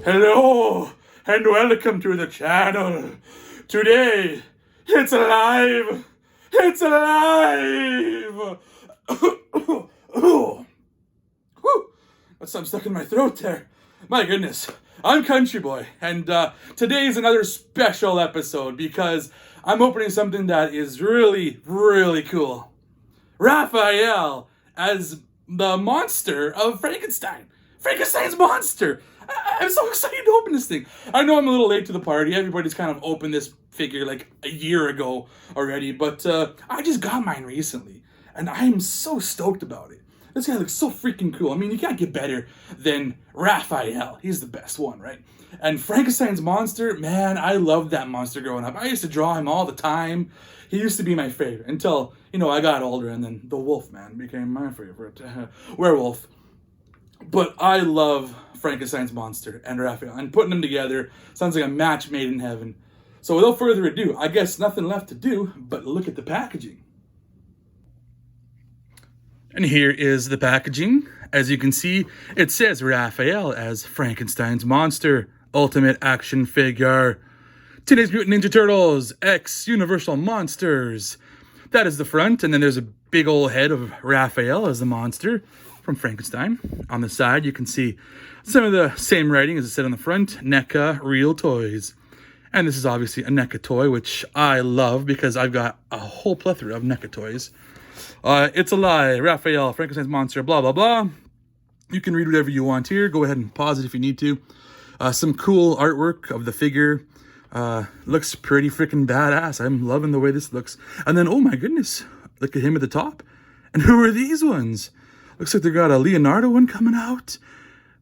Hello, and welcome to the channel. Today, it's alive! It's alive! Whew, got something stuck in my throat there. My goodness. I'm Country Boy, and today is another special episode because I'm opening something that is really, really cool. Raphael as the monster of Frankenstein. Frankenstein's monster! I'm so excited to open this thing. I know I'm a little late to the party. Everybody's kind of opened this figure like a year ago already, but I just got mine recently, and I'm so stoked about it. This guy looks so freaking cool. I mean, you can't get better than Raphael. He's the best one, right? And Frankenstein's monster, man, I loved that monster growing up. I used to draw him all the time. He used to be my favorite until, I got older, and then the Wolfman became my favorite. Werewolf. But I love Frankenstein's monster and Raphael, and putting them together sounds like a match made in heaven. So without further ado, I guess nothing left to do but look at the packaging. And here is the packaging. As you can see, it says Raphael as Frankenstein's monster, ultimate action figure. Teenage Mutant Ninja Turtles, X Universal Monsters. That is the front, and then there's a big old head of Raphael as the monster from Frankenstein. On the side, you can see some of the same writing as it said on the front, NECA Real Toys. And this is obviously a NECA toy, which I love because I've got a whole plethora of NECA toys. It's a lie, Raphael, Frankenstein's monster, blah, blah, blah. You can read whatever you want here. Go ahead and pause it if you need to. Some cool artwork of the figure. Looks pretty freaking badass. I'm loving the way this looks. And then, oh my goodness, look at him at the top. And who are these ones? Looks like they got a Leonardo one coming out.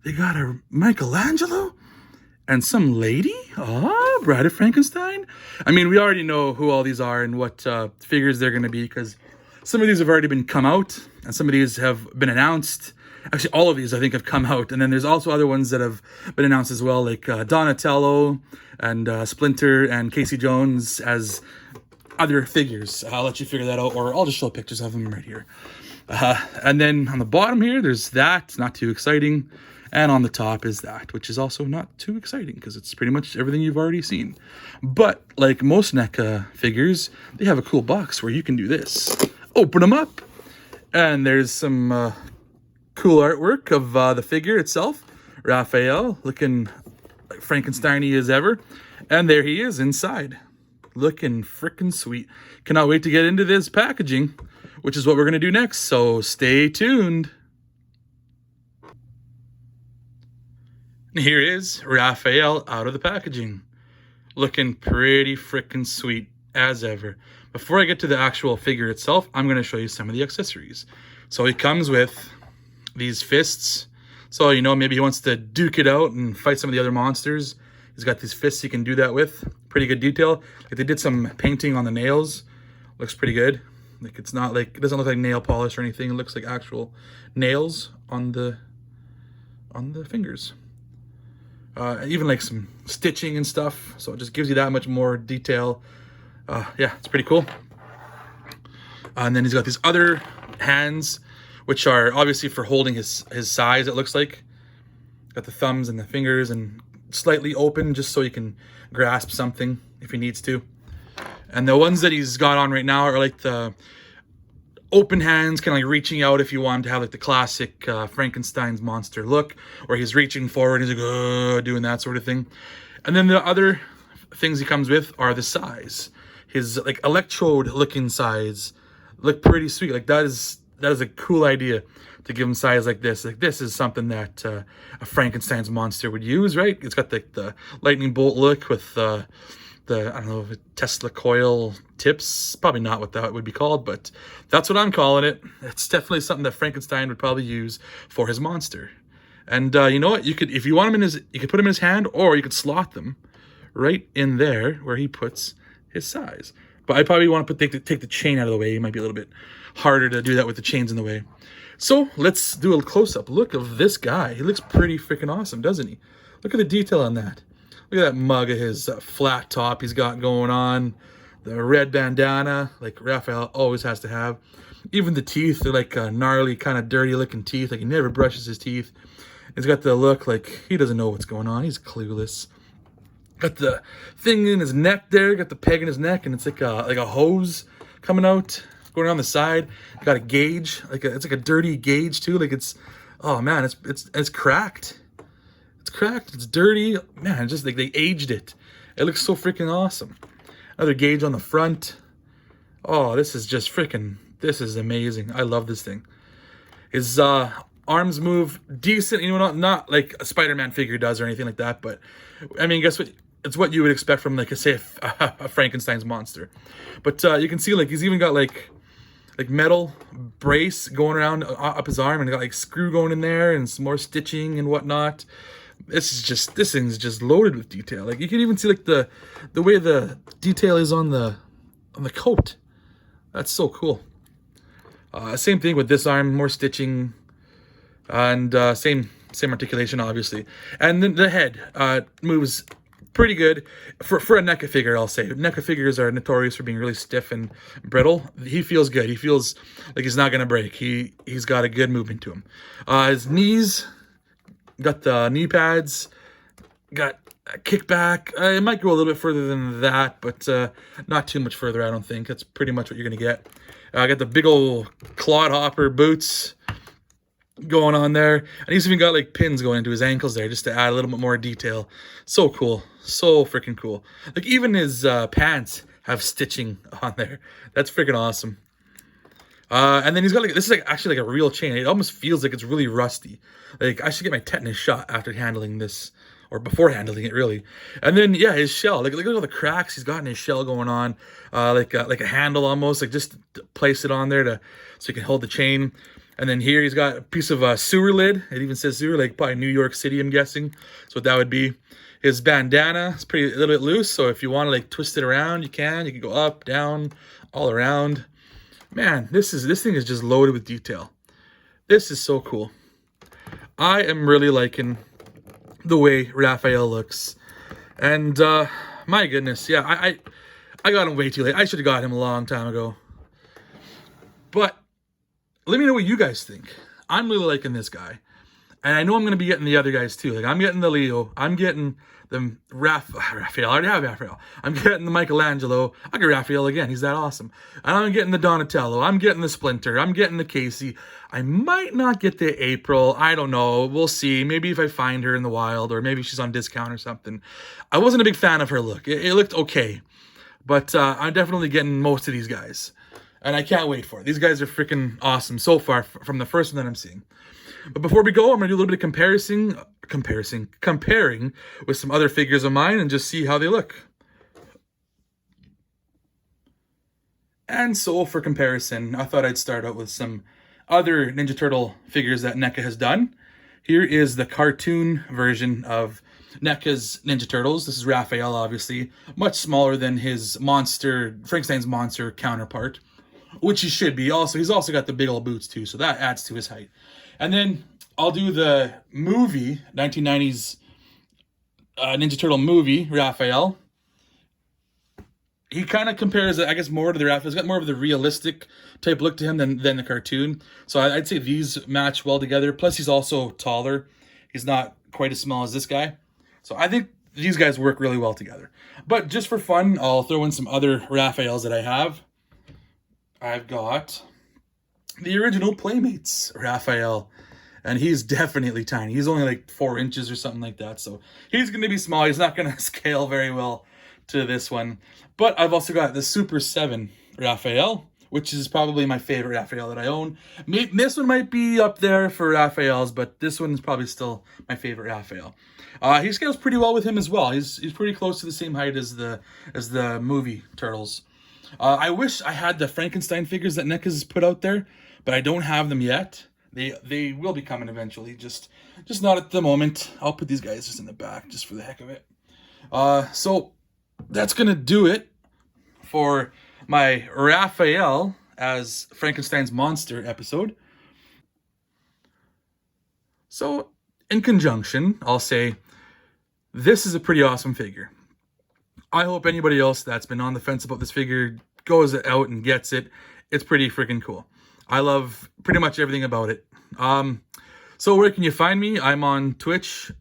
They got a Michelangelo. And some lady? Bride of Frankenstein? I mean, we already know who all these are and what figures they're going to be, because some of these have already been come out, and some of these have been announced. Actually, all of these, I think, have come out. And then there's also other ones that have been announced as well, like Donatello and Splinter and Casey Jones as other figures. I'll let you figure that out, or I'll just show pictures of them right here. And then on the bottom here, there's that. Not too exciting. And on the top is that, which is also not too exciting because it's pretty much everything you've already seen. But like most NECA figures, they have a cool box where you can do this. Open them up. And there's some cool artwork of the figure itself. Raphael, looking like Frankenstein-y as ever. And there he is inside. Looking freaking sweet. Cannot wait to get into this packaging, which is what we're going to do next. So stay tuned. Here is Raphael out of the packaging. Looking pretty freaking sweet as ever. Before I get to the actual figure itself, I'm going to show you some of the accessories. So he comes with these fists. So, maybe he wants to duke it out and fight some of the other monsters. He's got these fists he can do that with. Pretty good detail. Like they did some painting on the nails. Looks pretty good. Like it's not like, it doesn't look like nail polish or anything. It looks like actual nails on the fingers. Even like some stitching and stuff. So it just gives you that much more detail. Yeah, it's pretty cool. And then he's got these other hands, which are obviously for holding his size, it looks like. Got the thumbs and the fingers and slightly open just so he can grasp something if he needs to. And the ones that he's got on right now are like the open hands, kind of like reaching out if you want to have like the classic Frankenstein's monster look, where he's reaching forward, he's like, doing that sort of thing. And then the other things he comes with are the size. His like electrode looking size look pretty sweet. Like that is a cool idea to give him size like this. Like this is something that a Frankenstein's monster would use, right? It's got the lightning bolt look with the I don't know, Tesla coil tips. Probably not what that would be called, but that's what I'm calling it. It's definitely something that Frankenstein would probably use for his monster. And you know what? You could, if you want him you could put him in his hand, or you could slot them right in there where he puts his size. But I probably want to take the chain out of the way. It might be a little bit harder to do that with the chains in the way. So let's do a close-up look of this guy. He looks pretty freaking awesome, doesn't he? Look at the detail on that. Look at that mug of his flat top he's got going on. The red bandana, like Raphael always has to have. Even the teeth, they're like gnarly, kind of dirty looking teeth. Like he never brushes his teeth. He's got the look like he doesn't know what's going on. He's clueless. Got the thing in his neck there. Got the peg in his neck, and it's like a hose coming out, going around the side. Got a gauge, it's like a dirty gauge too. Like it's, oh man, it's cracked. It's cracked. It's dirty. Man, just like they aged it. It looks so freaking awesome. Another gauge on the front. Oh, this is just freaking. This is amazing. I love this thing. His arms move decent. You know, not like a Spider-Man figure does or anything like that. But I mean, guess what? It's what you would expect from like say a Frankenstein's monster. But you can see like he's even got like metal brace going around up his arm, and got like screw going in there and some more stitching and whatnot. This thing's just loaded with detail. Like you can even see like the way the detail is on the coat. That's so cool. Same thing with this arm, more stitching, and same articulation obviously. And then the head moves pretty good for a NECA figure. I'll say NECA figures are notorious for being really stiff and brittle. He feels good. He feels like he's not gonna break. He's got a good movement to him. His knees. Got the knee pads, got a kickback. It might go a little bit further than that, but not too much further, I don't think. That's pretty much what you're going to get. I got the big old clodhopper boots going on there. And he's even got like pins going into his ankles there just to add a little bit more detail. So cool. So freaking cool. Like even his pants have stitching on there. That's freaking awesome. And then he's got like, this is like actually like a real chain. It almost feels like it's really rusty. Like I should get my tetanus shot after handling this, or before handling it really. And then yeah, his shell, like look at all the cracks he's got in his shell going on, like a handle almost, like just to place it on there so he can hold the chain. And then here he's got a piece of a sewer lid. It even says sewer, like probably New York City, I'm guessing. That's what that would be. His bandana is a little bit loose, so if you want to like twist it around, you can. You can go up, down, all around. Man, this thing is just loaded with detail. This is so cool. I am really liking the way Raphael looks. And my goodness, yeah, I got him way too late. I should have got him a long time ago. But let me know what you guys think. I'm really liking this guy. And I know I'm going to be getting the other guys too. Like I'm getting the Leo. I'm getting the Raphael. I already have Raphael. I'm getting the Michelangelo. I get Raphael again. He's that awesome. And I'm getting the Donatello. I'm getting the Splinter. I'm getting the Casey. I might not get the April. I don't know. We'll see. Maybe if I find her in the wild, or maybe she's on discount or something. I wasn't a big fan of her look. It looked okay. But I'm definitely getting most of these guys. And I can't wait for it. These guys are freaking awesome so far from the first one that I'm seeing. But before we go, I'm going to do a little bit of comparing with some other figures of mine and just see how they look. And so for comparison, I thought I'd start out with some other Ninja Turtle figures that NECA has done. Here is the cartoon version of NECA's Ninja Turtles. This is Raphael, obviously. Much smaller than his Frankenstein's monster counterpart, which he should be. He's also got the big old boots too, so that adds to his height. And then I'll do the movie, 1990s Ninja Turtle movie, Raphael. He kind of compares, I guess, more to the Raphael. He's got more of the realistic type look to him than the cartoon. So I'd say these match well together. Plus, he's also taller. He's not quite as small as this guy. So I think these guys work really well together. But just for fun, I'll throw in some other Raphaels that I have. I've got the original Playmates Raphael, and he's definitely tiny. He's only like 4 inches or something like that, so he's going to be small. He's not going to scale very well to this one. But I've also got the Super 7 Raphael, which is probably my favorite Raphael that I own. This one might be up there for Raphaels, but this one is probably still my favorite Raphael. He scales pretty well with him as well. He's pretty close to the same height as the movie Turtles. I wish I had the Frankenstein figures that NECA's put out there, but I don't have them yet. They will be coming eventually, just not at the moment. I'll put these guys just in the back, just for the heck of it. So that's gonna do it for my Raphael as Frankenstein's monster episode. So in conjunction, I'll say this is a pretty awesome figure. I hope anybody else that's been on the fence about this figure goes out and gets it. It's pretty freaking cool. I love pretty much everything about it. So where can you find me? I'm on Twitch,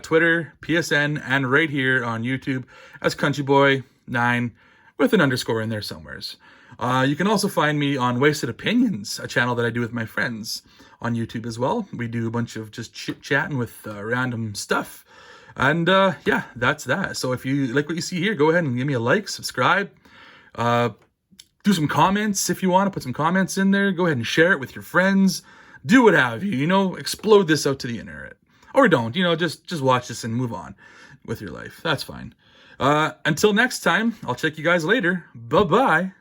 Twitter, PSN, and right here on YouTube as CountryBoy9 with an underscore in there somewheres. You can also find me on Wasted Opinions, a channel that I do with my friends on YouTube as well. We do a bunch of just chit-chatting with random stuff. And yeah, that's that. So if you like what you see here, go ahead and give me a like, subscribe, do some comments if you want to put some comments in there. Go ahead and share it with your friends. Do what have you, explode this out to the internet. Or don't, just watch this and move on with your life. That's fine. Until next time, I'll check you guys later. Bye-bye.